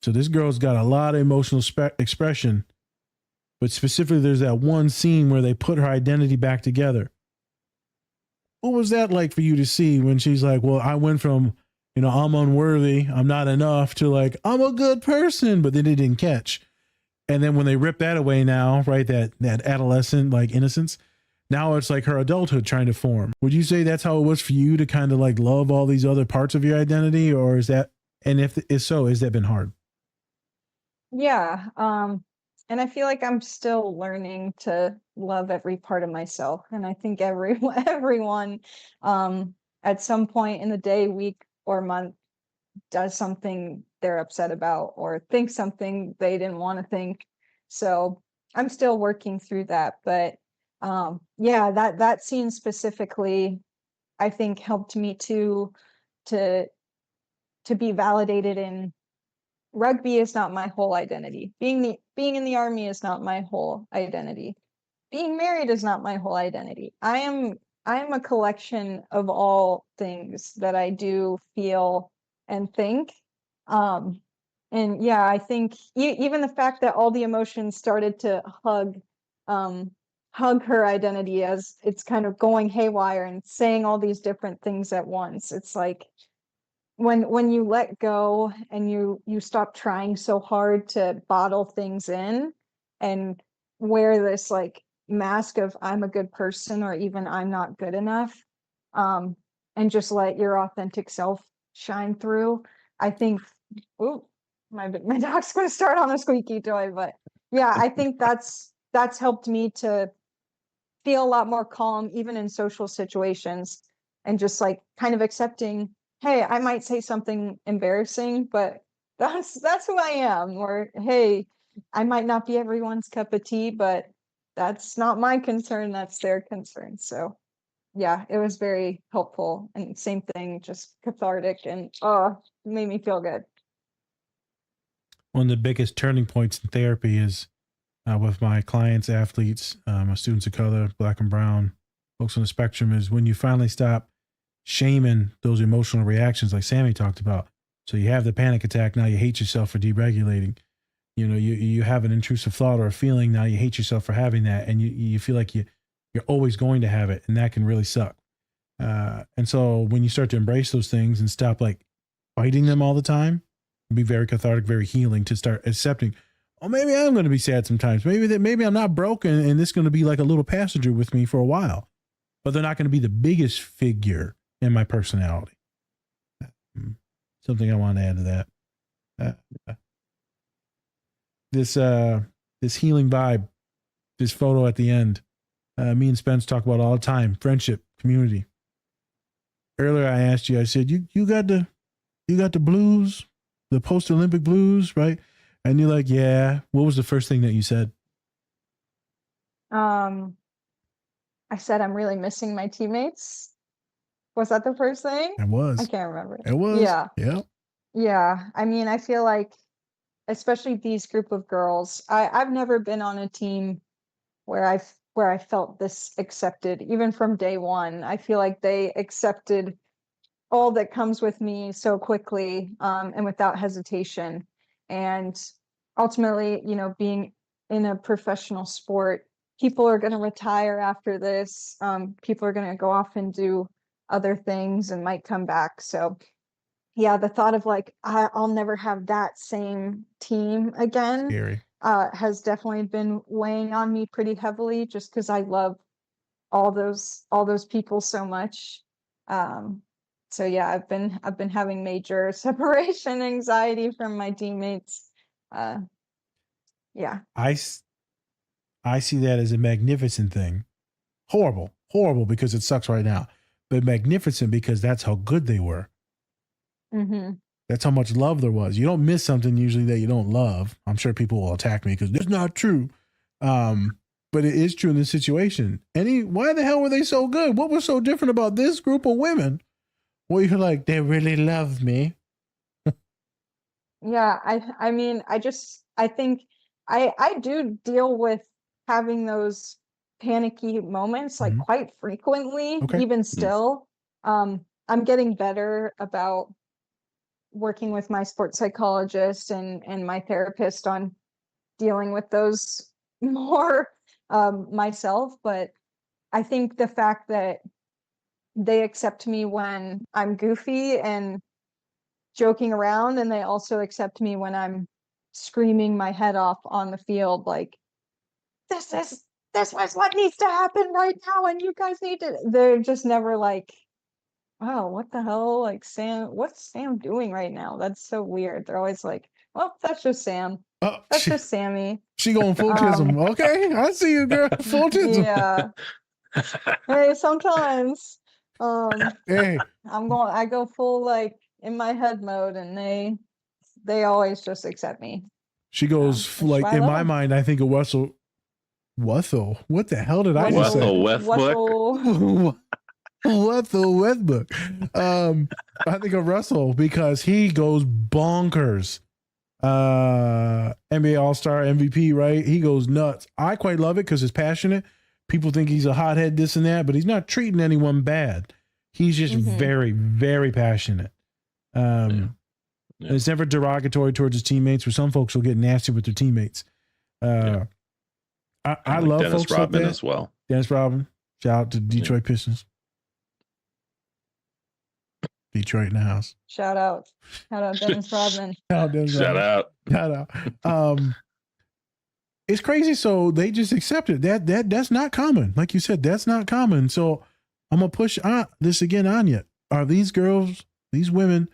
So this girl's got a lot of emotional expression, but specifically there's that one scene where they put her identity back together. What was that like for you to see when she's like, well, I went from, I'm unworthy, I'm not enough, to like, I'm a good person, but then they didn't catch. And then when they rip that away now, right, that adolescent like innocence, now it's like her adulthood trying to form. Would you say that's how it was for you to kind of like love all these other parts of your identity? Or is that, and if so, has that been hard? Yeah. And I feel like I'm still learning to love every part of myself. And I think everyone, at some point in the day, week, or month does something they're upset about or think something they didn't want to think. So I'm still working through that. But yeah, that scene specifically, I think helped me to to be validated in rugby is not my whole identity. Being in the army is not my whole identity. Being married is not my whole identity. I am a collection of all things that I do feel and think. Um, and yeah, I think even the fact that all the emotions started to um, hug her identity as it's kind of going haywire and saying all these different things at once. It's like when you let go and you stop trying so hard to bottle things in and wear this like mask of I'm a good person or even I'm not good enough, um and just let your authentic self shine through. I think, oh, my dog's going to start on a squeaky toy. But yeah, I think that's helped me to feel a lot more calm even in social situations, and just like kind of accepting, hey, I might say something embarrassing, but that's who I am. Or hey, I might not be everyone's cup of tea, but that's not my concern, that's their concern. So yeah, it was very helpful. And same thing, just cathartic, and it made me feel good. One of the biggest turning points in therapy is with my clients, athletes, my students of color, black and brown, folks on the spectrum, is when you finally stop shaming those emotional reactions like Sammy talked about. So you have the panic attack, now you hate yourself for deregulating. You have an intrusive thought or a feeling, now you hate yourself for having that, and you feel like you're always going to have it, and that can really suck. And so when you start to embrace those things and stop like fighting them all the time, it'd be very cathartic, very healing to start accepting, oh, maybe I'm going to be sad sometimes. Maybe I'm not broken and this is going to be like a little passenger with me for a while, but they're not going to be the biggest figure in my personality. Mm, Something I want to add to that. Uh, this this healing vibe, this photo at the end. Me and Spence talk about all the time: friendship, community. Earlier, I asked you. I said, you got the blues, the post Olympic blues, right?" And you're like, "Yeah." What was the first thing that you said? um I said I'm really missing my teammates. Was that the first thing? It I was. can't remember. It was. Yeah. Yeah. Yeah. I mean, I feel like especially these group of girls, I've never been on a team where I felt this accepted, even from day one. I feel like they accepted all that comes with me so quickly, and without hesitation. And ultimately, being in a professional sport, people are going to retire after this. People are going to go off and do other things and might come back. So yeah, the thought of like I'll never have that same team again Scary. has definitely been weighing on me pretty heavily, just because I love all those people so much. Um, so yeah, I've been having major separation anxiety from my teammates. Uh, yeah. I I see that as a magnificent thing. Horrible, horrible because it sucks right now, but magnificent because that's how good they were. Hmm. That's how much love there was. You don't miss something usually that you don't love. I'm sure people will attack me because that's not true. Um, but it is true in this situation. Why the hell were they so good? What was so different about this group of women? Well, you're like, they really love me. Yeah, I mean, I think I do deal with having those panicky moments like Mhm. quite frequently, Okay. even still. I'm getting better about working with my sports psychologist and my therapist on dealing with those more myself. But I think the fact that they accept me when I'm goofy and joking around, and they also accept me when I'm screaming my head off on the field, like, this is this was what needs to happen right now, and you guys need to. They're just never like, oh, what the hell? Like, Sam, what's Sam doing right now? That's so weird. They're always like, well, that's just Sam. Oh, That's just Sammy. she going full tism. Okay, I see you, girl. Full tism. Yeah. Hey, sometimes Hey, I go full like in my head mode, and they always just accept me. she goes like in my mind. I think of Russell. What the hell did I just say? Wessel. What the Westbrook? I think of Russell because he goes bonkers. NBA All-Star MVP, right? He goes nuts. I quite love it because it's passionate. People think he's a hothead, this and that, but he's not treating anyone bad. He's just very, very passionate. It's never derogatory towards his teammates, where some folks will get nasty with their teammates. I like love Dennis folks Rodman like that as well. Dennis Rodman. Shout out to Detroit Pistons. Detroit in the house. Shout out Dennis Rodman. Shout out. It's crazy. So they just accept it. That's not common. Like you said, that's not common. So I'm gonna push this again on you. Are these girls, these women,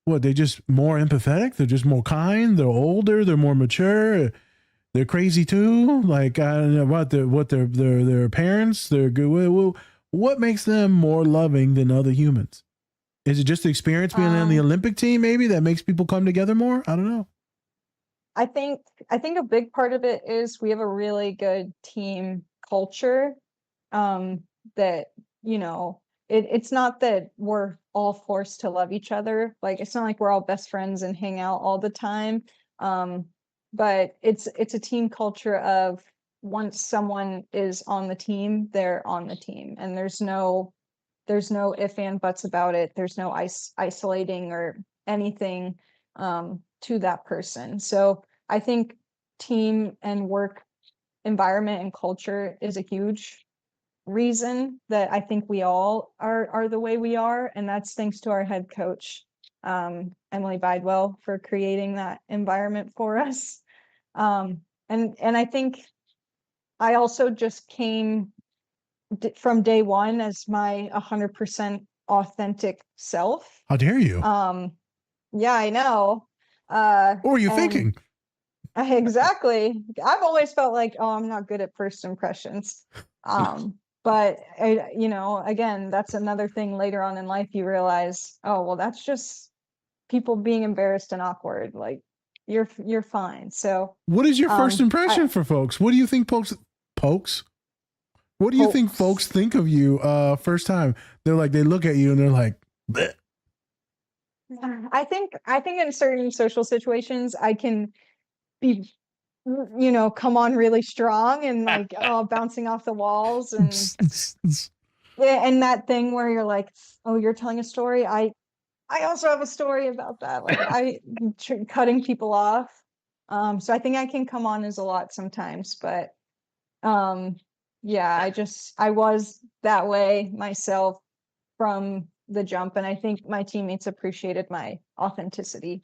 what? They just more empathetic? They're just more kind. They're older. They're more mature. They're crazy too. Like, I don't know what their parents. They're good. What makes them more loving than other humans? Is it just the experience being on the Olympic team, maybe, that makes people come together more? I don't know. I think a big part of it is we have a really good team culture. That, you know, it's not that we're all forced to love each other. Like, it's not like we're all best friends and hang out all the time. But it's a team culture of, once someone is on the team, they're on the team, and there's no if and buts about it. There's no isolating or anything to that person. So I think team and work environment and culture is a huge reason that I think we all are the way we are, and that's thanks to our head coach, Emily Bidewell, for creating that environment for us. And I think I also just came from day one as my 100% authentic self. How dare you? Yeah, I know. What were you thinking? Exactly. I've always felt like, oh, I'm not good at first impressions. But again, that's another thing later on in life you realize, oh, well, that's just people being embarrassed and awkward. Like, you're fine. So what is your first impression for folks? What do you think folks? What do you think folks think of you first time? They're like, they look at you and they're like, bleh. I think in certain social situations I can be, come on really strong and like, bouncing off the walls, and that thing where you're like, oh, you're telling a story. I also have a story about that. Like, cutting people off. So I think I can come on as a lot sometimes, but yeah, I was that way myself from the jump, and I think my teammates appreciated my authenticity,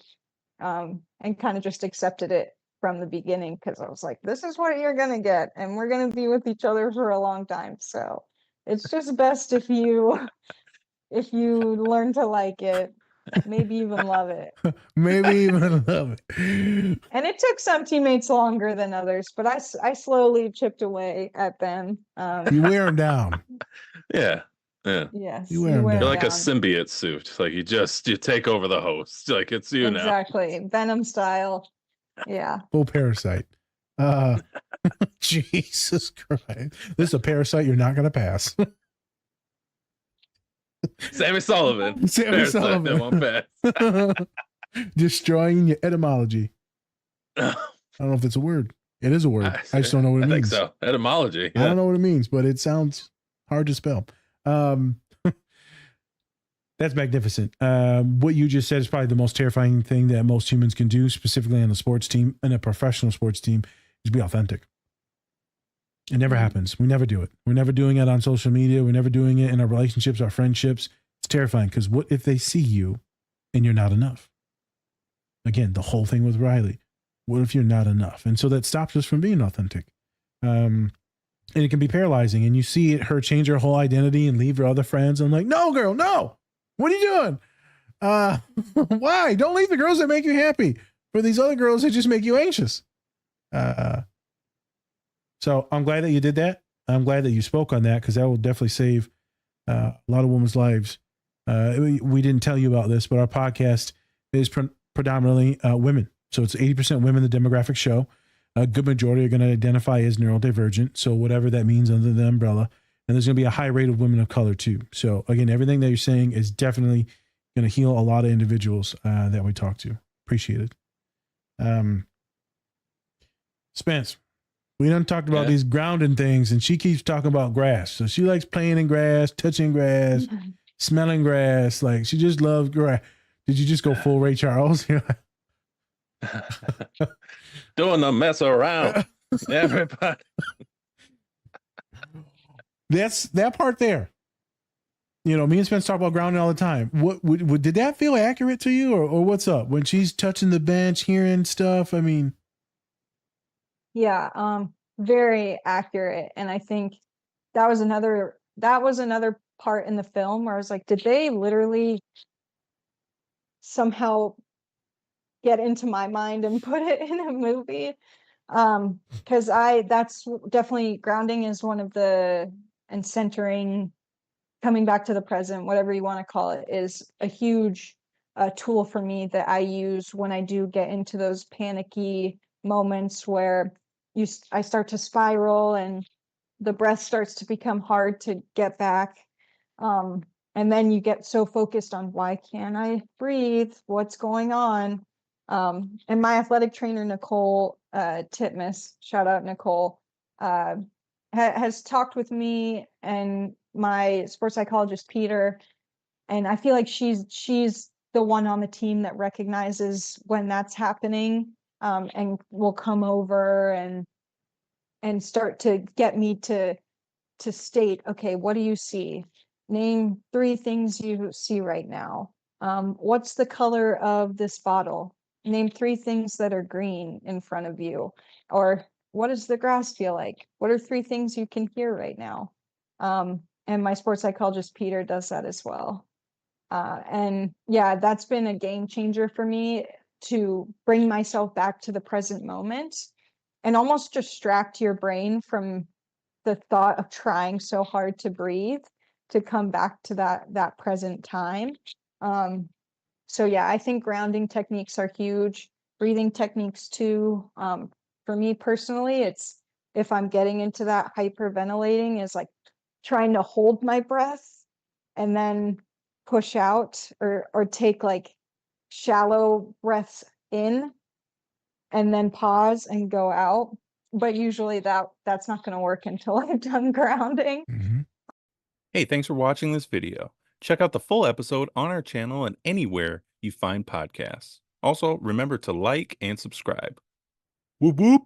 and kind of just accepted it from the beginning, because I was like, this is what you're gonna get, and we're gonna be with each other for a long time. So it's just best if you learn to like it, maybe even love it. Maybe even love it. And it took some teammates longer than others, but I slowly chipped away at them. You wear them down. Yeah. Yes, You're like a symbiote suit. Like, you take over the host. Like, it's you now. Exactly. Venom style. Yeah. Full parasite. Jesus Christ. This is a parasite you're not going to pass. Sammy Sullivan. Sammy Sullivan. Won't pass. Destroying your etymology. I don't know if it's a word. It is a word. I just don't know what it means. I think so. Etymology. Yeah. I don't know what it means, but it sounds hard to spell. That's magnificent. What you just said is probably the most terrifying thing that most humans can do, specifically on a sports team, and a professional sports team, is be authentic. It never happens. We never do it. We're never doing it on social media. We're never doing it in our relationships, our friendships. It's terrifying because what if they see you and you're not enough? Again, the whole thing with Riley. What if you're not enough? And so that stops us from being authentic. And it can be paralyzing. And you see her change her whole identity and leave her other friends. I'm like, no, girl, no. What are you doing? Why? Don't leave the girls that make you happy for these other girls that just make you anxious. So I'm glad that you did that. I'm glad that you spoke on that because that will definitely save a lot of women's lives. We didn't tell you about this, but our podcast is predominantly women. So it's 80% women, the demographic show. A good majority are going to identify as neurodivergent. So whatever that means under the umbrella. And there's going to be a high rate of women of color too. So again, everything that you're saying is definitely going to heal a lot of individuals that we talk to. Appreciate it. Spence, we done talked about these grounding things, and she keeps talking about grass. So she likes playing in grass, touching grass, smelling grass. Like she just loves grass. Did you just go full Ray Charles? Doing the mess around, everybody. That's that part there. You know, me and Spence talk about grounding all the time. What did that feel accurate to you, or what's up when she's touching the bench, hearing stuff? I mean, yeah, very accurate. And I think that was another part in the film where I was like, did they literally somehow get into my mind and put it in a movie? Because that's definitely, grounding is one of the, and centering, coming back to the present, whatever you want to call it, is a huge tool for me that I use when I do get into those panicky moments where I start to spiral and the breath starts to become hard to get back. And then you get so focused on, why can't I breathe? What's going on? And my athletic trainer, Nicole Titmus, shout out Nicole, has talked with me and my sports psychologist, Peter. And I feel like she's the one on the team that recognizes when that's happening, and will come over and start to get me to state, okay, what do you see? Name 3 things you see right now. What's the color of this bottle? Name 3 things that are green in front of you. Or what does the grass feel like? What are 3 things you can hear right now? And my sports psychologist, Peter, does that as well. And yeah, that's been a game changer for me, to bring myself back to the present moment and almost distract your brain from the thought of trying so hard to breathe, to come back to that present time. So yeah, I think grounding techniques are huge. Breathing techniques too. For me personally, it's, if I'm getting into that hyperventilating, is like trying to hold my breath and then push out, or take like shallow breaths in and then pause and go out. But usually that's not going to work until I've done grounding. mm-hmm. Hey, thanks for watching this video. Check out the full episode on our channel and anywhere you find podcasts. Also, remember to like and subscribe. Whoop whoop!